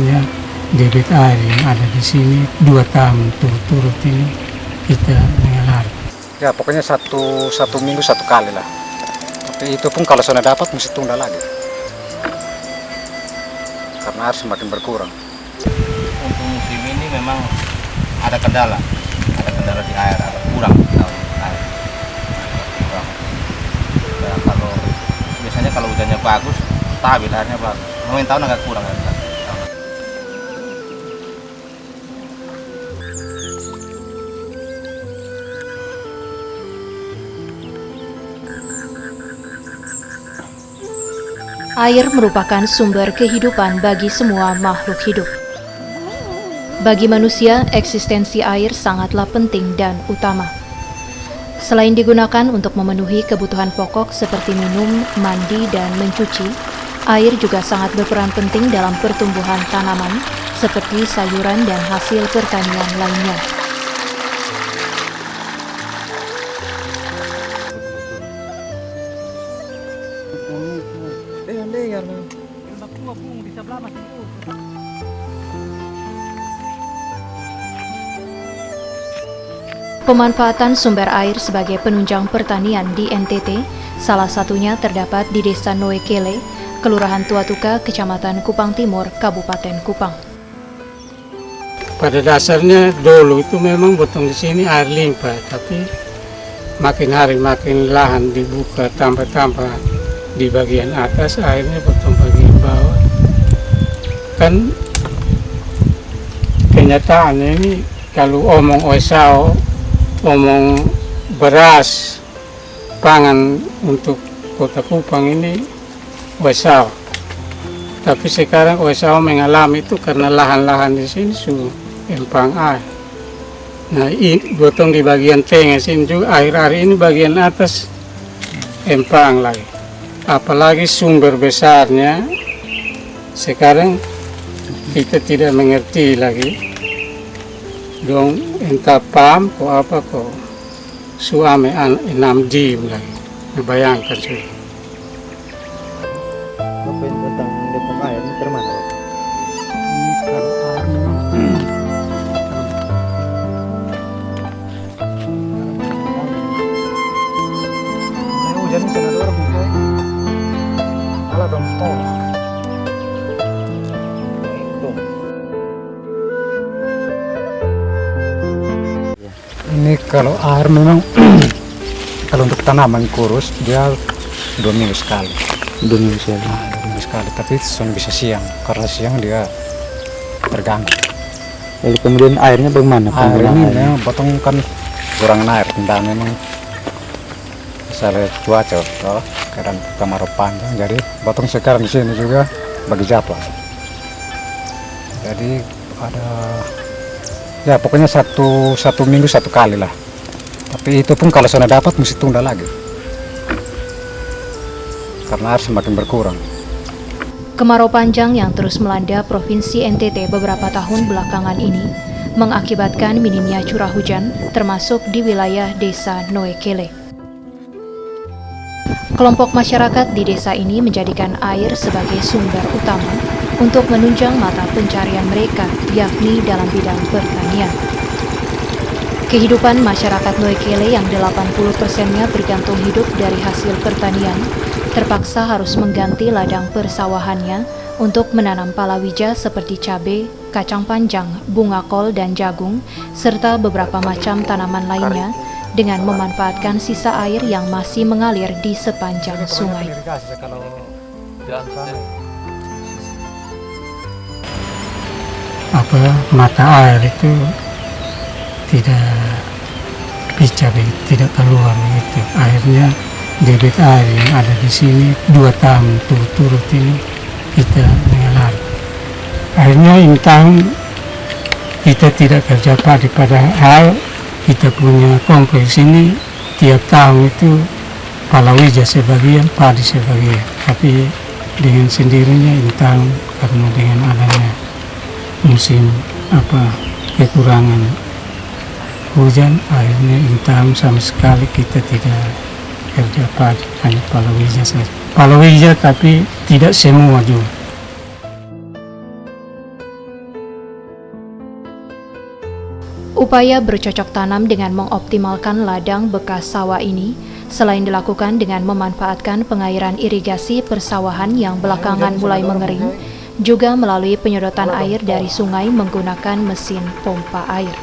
akhirnya debit air yang ada di sini 2 tahun turut-turut ini kita mengalami. Ya pokoknya satu minggu 1 kali lah. Tapi itu pun kalau sudah dapat mesti tunda lagi. Karena air semakin berkurang. Untuk musim ini memang ada kendala di air, ada kurang air. Kurang. Ya, biasanya kalau hujannya bagus, stabil airnya bagus. Memang tahun agak kurang air. Air merupakan sumber kehidupan bagi semua makhluk hidup. Bagi manusia, eksistensi air sangatlah penting dan utama. Selain digunakan untuk memenuhi kebutuhan pokok seperti minum, mandi, dan mencuci, air juga sangat berperan penting dalam pertumbuhan tanaman seperti sayuran dan hasil pertanian lainnya. Pemanfaatan sumber air sebagai penunjang pertanian di NTT, salah satunya terdapat di Desa Noekele, Kelurahan Tuatuka, Kecamatan Kupang Timur, Kabupaten Kupang. Pada dasarnya dulu itu memang betul di sini air limpah, tapi makin hari makin lahan dibuka tambah-tambah di bagian atas, airnya betul bagian bawah. Kan kenyataannya ini kalau omong OSAO, omong beras, pangan untuk Kota Kupang ini OSAO. Tapi sekarang OSAO mengalami itu karena lahan-lahan di sini sudah empang air. Nah, gotong di bagian tengah sini juga air-air ini bagian atas empang lagi. Apalagi sumber besarnya sekarang kita tidak mengerti lagi. Dong entah pam ko apa ko suame enam dim lagi, bayangkan sudah. Apa yang tentang depan air ini termana? Hujan sana dua buka. Alah dong tol. Ini kalau air memang kalau untuk tanaman kurus dia 2 minggu sekali. 2 minggu sekali. 2 minggu sekali, tapi soalnya bisa siang karena siang dia terganggu. Lalu kemudian airnya bagaimana? Air ini memang potong kan kurang air, dan memang misalnya cuaca, kadang kemarau panjang, jadi potong sekarang di sini juga bagi japa. Jadi ada ya pokoknya satu minggu 1 kali lah. Tapi itu pun kalau sudah dapat mesti tunda lagi. Karena air semakin berkurang. Kemarau panjang yang terus melanda Provinsi NTT beberapa tahun belakangan ini mengakibatkan minimnya curah hujan, termasuk di wilayah Desa Noekele. Kelompok masyarakat di desa ini menjadikan air sebagai sumber utama untuk menunjang mata pencarian mereka, yakni dalam bidang pertanian. Kehidupan masyarakat Noekele yang 80%-nya bergantung hidup dari hasil pertanian, terpaksa harus mengganti ladang persawahannya untuk menanam palawija seperti cabai, kacang panjang, bunga kol, dan jagung, serta beberapa macam tanaman lainnya dengan memanfaatkan sisa air yang masih mengalir di sepanjang sungai. Mata air itu tidak keluar begitu. Akhirnya debit air yang ada di sini 2 tahun turut-turut ini kita mengalami. Akhirnya ini tahun kita tidak kerja padi, padahal kita punya kompleks ini tiap tahun itu palawija sebagian, padi sebagian. Tapi dengan sendirinya ini tahun karena dengan adanya musim kekurangan hujan, akhirnya ini tahun sama sekali kita tidak kerja padi, hanya palawija saja. Palawija tapi tidak semua juga. Upaya bercocok tanam dengan mengoptimalkan ladang bekas sawah ini selain dilakukan dengan memanfaatkan pengairan irigasi persawahan yang belakangan mulai mengering, juga melalui penyedotan air dari sungai menggunakan mesin pompa air.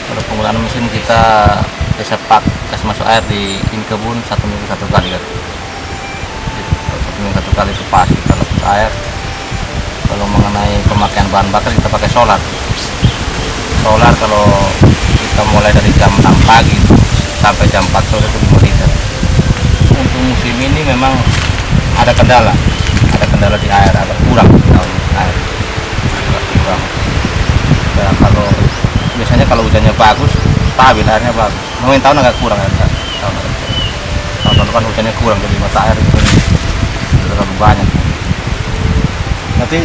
Kalau penggunaan mesin kita sepak gas masuk air di kebun 1 minggu 1 kali kan. Jadi, 1 minggu 1 kali itu pas kita lepas air. Kalau mengenai pemakaian bahan bakar kita pakai solar. Solar kalau kita mulai dari jam 6 pagi sampai jam 4 sore itu 5 liter. Untuk musim ini memang ada kendala di air, agak kurang air, agak kurang. Dan kalau biasanya kalau hujannya bagus, stabil airnya bagus. Mungkin tahun agak kurang ya. Tahun lalu kan hujannya kurang, jadi mata air itu terlalu banyak. Tapi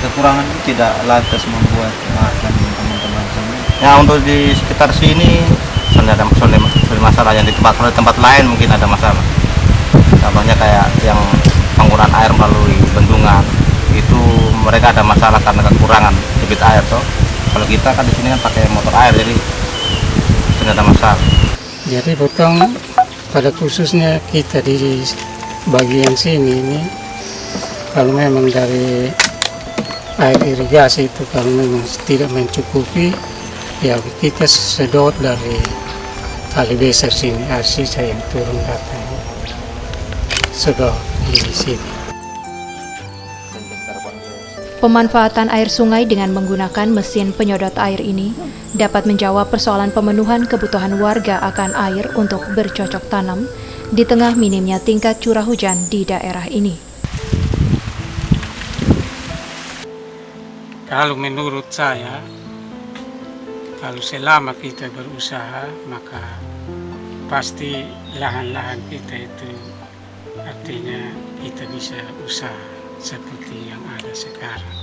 kekurangan itu tidak lantas membuat makan teman-teman semua. Ya untuk di sekitar sini ada masalah, yang di tempat lain mungkin ada masalah. Contohnya kayak yang penggunaan air melalui bendungan itu mereka ada masalah karena kekurangan debit air toh. Kalau kita kan di sini kan pakai motor air, jadi tidak ada masalah. Jadi potong pada khususnya kita di bagian sini ini, kalau memang dari air irigasi itu kalau memang tidak mencukupi, ya kita sedot dari kali besar sini, air sisa yang turun datang sedot di sini. Pemanfaatan air sungai dengan menggunakan mesin penyedot air ini dapat menjawab persoalan pemenuhan kebutuhan warga akan air untuk bercocok tanam di tengah minimnya tingkat curah hujan di daerah ini. Kalau menurut saya, kalau selama kita berusaha, maka pasti lahan-lahan kita itu artinya kita bisa usaha seperti yang ada sekarang.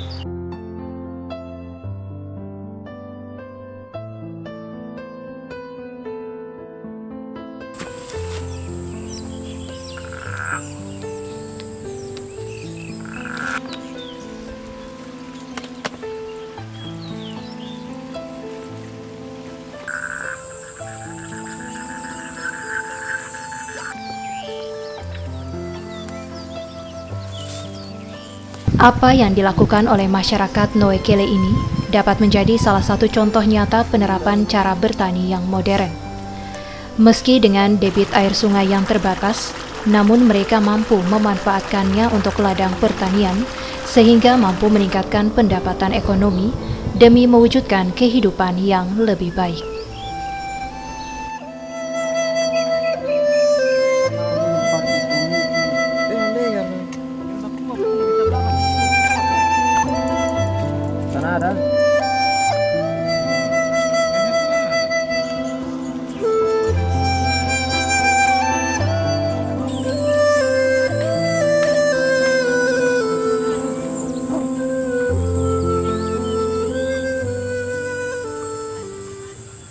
Apa yang dilakukan oleh masyarakat Noekele ini dapat menjadi salah satu contoh nyata penerapan cara bertani yang modern. Meski dengan debit air sungai yang terbatas, namun mereka mampu memanfaatkannya untuk ladang pertanian sehingga mampu meningkatkan pendapatan ekonomi demi mewujudkan kehidupan yang lebih baik. Sana ada.